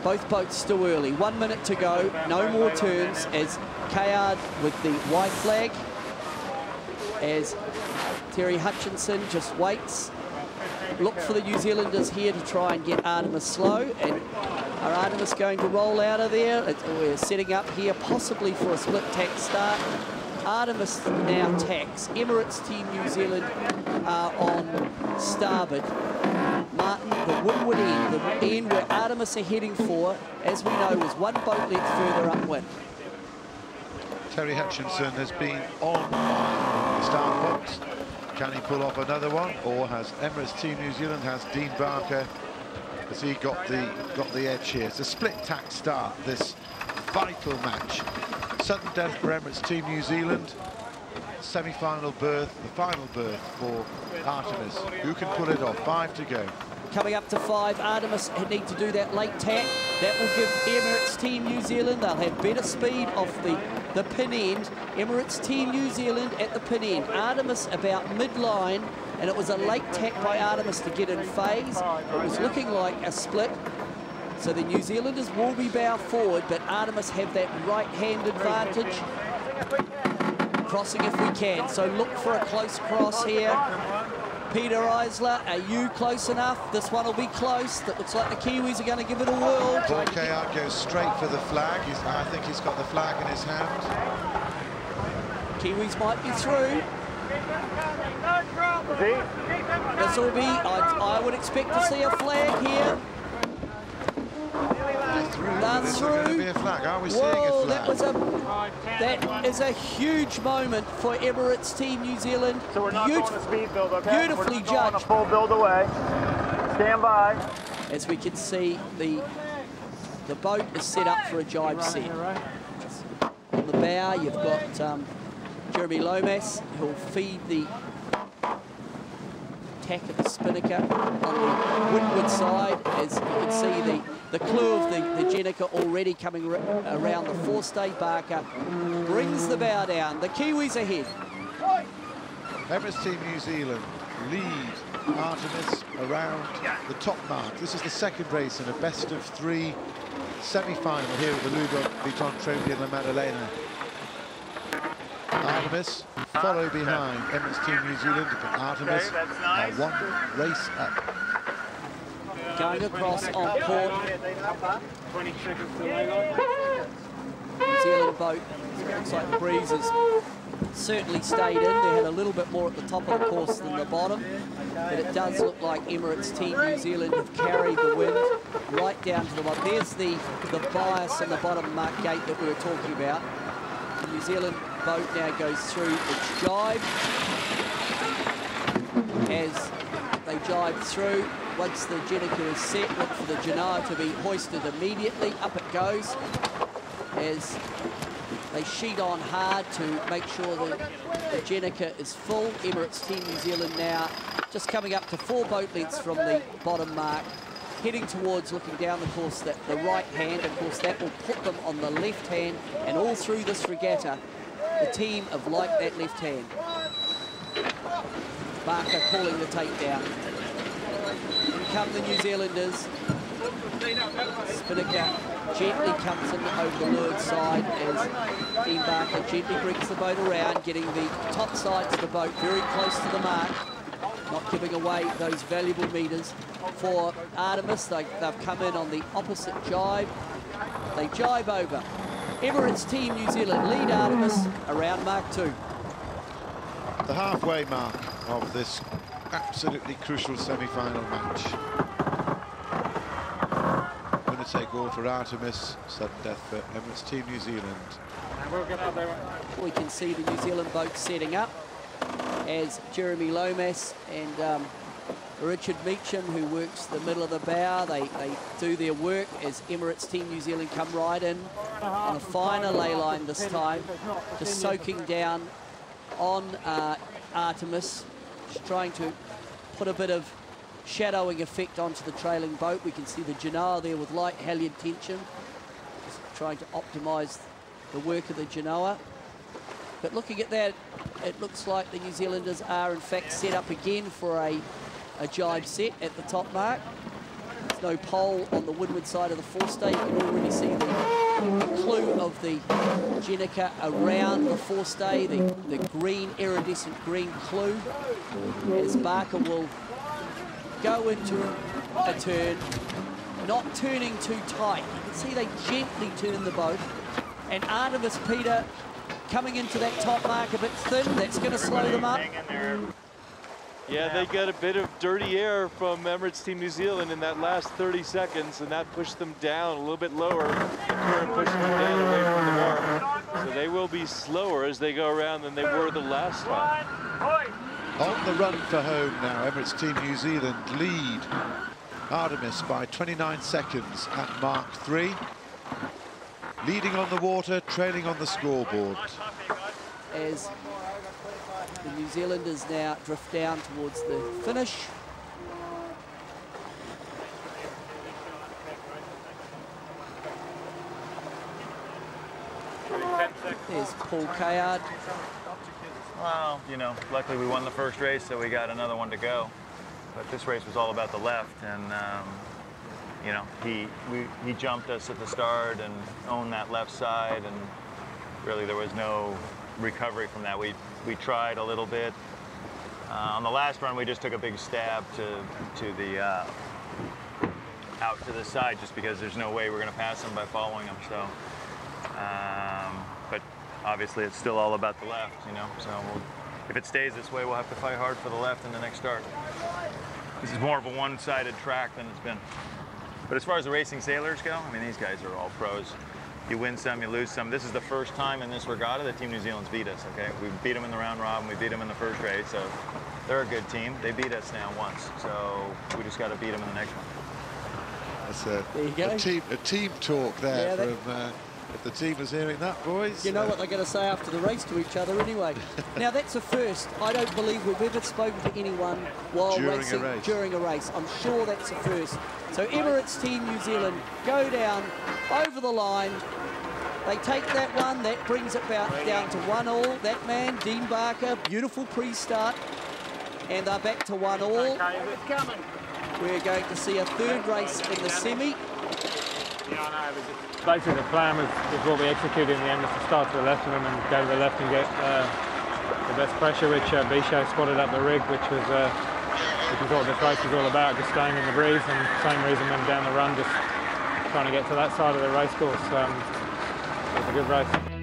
Both boats still early. 1 minute to go. No more turns as Kayard with the white flag. As Terry Hutchinson just waits. Look for the New Zealanders here to try and get ARTEMIS slow. And are ARTEMIS going to roll out of there? We're setting up here possibly for a split tack start. ARTEMIS now tacks. Emirates Team New Zealand are on starboard. Martin, the windward end, the end where ARTEMIS are heading for, as we know, was one boat length further upwind. Terry Hutchinson has been on the start box. Can he pull off another one, or has Emirates Team New Zealand, has Dean Barker, has he got the edge here? It's a split tack start, this vital match. Sudden death for Emirates Team New Zealand. Semi-final berth, the final berth for ARTEMIS. Who can pull it off? 5 to go. Coming up to 5, ARTEMIS need to do that late tack. That will give Emirates Team New Zealand, they'll have better speed off the pin end. Emirates Team New Zealand at the pin end. ARTEMIS about mid-line, and it was a late tack by ARTEMIS to get in phase. It was looking like a split. So the New Zealanders will be bow forward, but ARTEMIS have that right-hand advantage. Crossing if we can, so look for a close cross here. Peter Eisler, are you close enough? This one will be close. That looks like the Kiwis are going to give it a whirl. Paul Kayard goes straight for the flag. I think he's got the flag in his hand. Kiwis might be through. This will be, I would expect to see a flag here. That's through. Be a flag. Are we seeing a flag? That is a huge moment for Emirates Team New Zealand. So we're not going to speed build, okay? Beautifully judged. A full build away. Stand by. As we can see, the boat is set up for a jibe set. On the bow, you've got Jeremy Lomas, who'll feed the tack of the spinnaker. On the windward side, as you can see, the clue of the Jenica already coming around the forestay. Barker brings the bow down. The Kiwis ahead. Emirates Team New Zealand lead ARTEMIS around the top mark. This is the second race in a best-of-3 semi-final here at the Vuitton Trophy in the Maddalena. ARTEMIS follow behind Emirates Team New Zealand, but ARTEMIS are one race up. Going across on port. 20 seconds delay. New Zealand boat, looks like the breeze has certainly stayed in. They had a little bit more at the top of the course than the bottom, but it does look like Emirates Team New Zealand have carried the wind right down to the bottom. There's the bias on the bottom mark gate that we were talking about. The New Zealand boat now goes through its jibe. As they jibe through, once the Jenica is set, look for the Genoa to be hoisted immediately. Up it goes as they sheet on hard to make sure that the Jenica is full. Emirates Team New Zealand now just coming up to 4 boat lengths from the bottom mark, heading towards, looking down the course, that the right hand. Of course, that will put them on the left hand, and all through this regatta, the team have liked that left hand. Barker calling the takedown. In come the New Zealanders. Spinnaker gently comes in over the leeward side as Dean Barker gently brings the boat around, getting the top sides of the boat very close to the mark, not giving away those valuable metres for ARTEMIS. They've come in on the opposite jibe. They jibe over. Emirates Team New Zealand lead ARTEMIS around Mark 2. The halfway mark of this absolutely crucial semi-final match. Going to take all for ARTEMIS, sudden death for Emirates Team New Zealand. We can see the New Zealand boat setting up as Jeremy Lomas and Richard Meacham, who works the middle of the bow, they do their work as Emirates Team New Zealand come right in on a finer ley line this time, just soaking down on ARTEMIS, just trying to put a bit of shadowing effect onto the trailing boat. We can see the Genoa there with light halyard tension, just trying to optimise the work of the Genoa. But looking at that, it looks like the New Zealanders are in fact set up again for a jibe set at the top mark. There's no pole on the windward side of the forestay. You can already see the clue of the Jenica around the forestay, the green, iridescent green clue, as Barker will go into a turn, not turning too tight. You can see they gently turn the boat, and Artemis, Peter, coming into that top mark a bit thin. That's going to slow them up. Yeah, they got a bit of dirty air from Emirates Team New Zealand in that last 30 seconds, and that pushed them down a little bit lower. The current pushed them down away from the mark. So they will be slower as they go around than they were the last time. On the run for home now, Emirates Team New Zealand lead Artemis by 29 seconds at Mark 3. Leading on the water, trailing on the scoreboard. As the New Zealanders now drift down towards the finish. There's Paul Kayard. Well, you know, luckily we won the first race, so we got another one to go. But this race was all about the left, and you know, he jumped us at the start and owned that left side, and really there was no recovery from that. We tried a little bit. On the last run, we just took a big stab to the out to the side, just because there's no way we're going to pass him by following him. So, but obviously it's still all about the left, you know. So if it stays this way, we'll have to fight hard for the left in the next start. This is more of a one-sided track than it's been. But as far as the racing sailors go, I mean, these guys are all pros. You win some, you lose some. This is the first time in this regatta that Team New Zealand's beat us, okay? We beat them in the round robin, we beat them in the first race, so they're a good team. They beat us now once, so we just got to beat them in the next one. That's a team talk there, yeah, from, if the team is hearing that, boys. You know what they're going to say after the race to each other anyway. Now, that's a first. I don't believe we've ever spoken to anyone while racing during a race. I'm sure that's a first. So Emirates Team New Zealand go down over the line. They take that one. That brings it down to 1-1. That man, Dean Barker, beautiful pre-start. And they're back to 1-1. We're going to see a third race in the semi. Basically, the plan was what we executed in the end, was to start to the left of them and go to the left and get the best pressure, which Bisho spotted up the rig, which was what this race was all about, just staying in the breeze, and same reason when down the run, just trying to get to that side of the race course. It was a good race.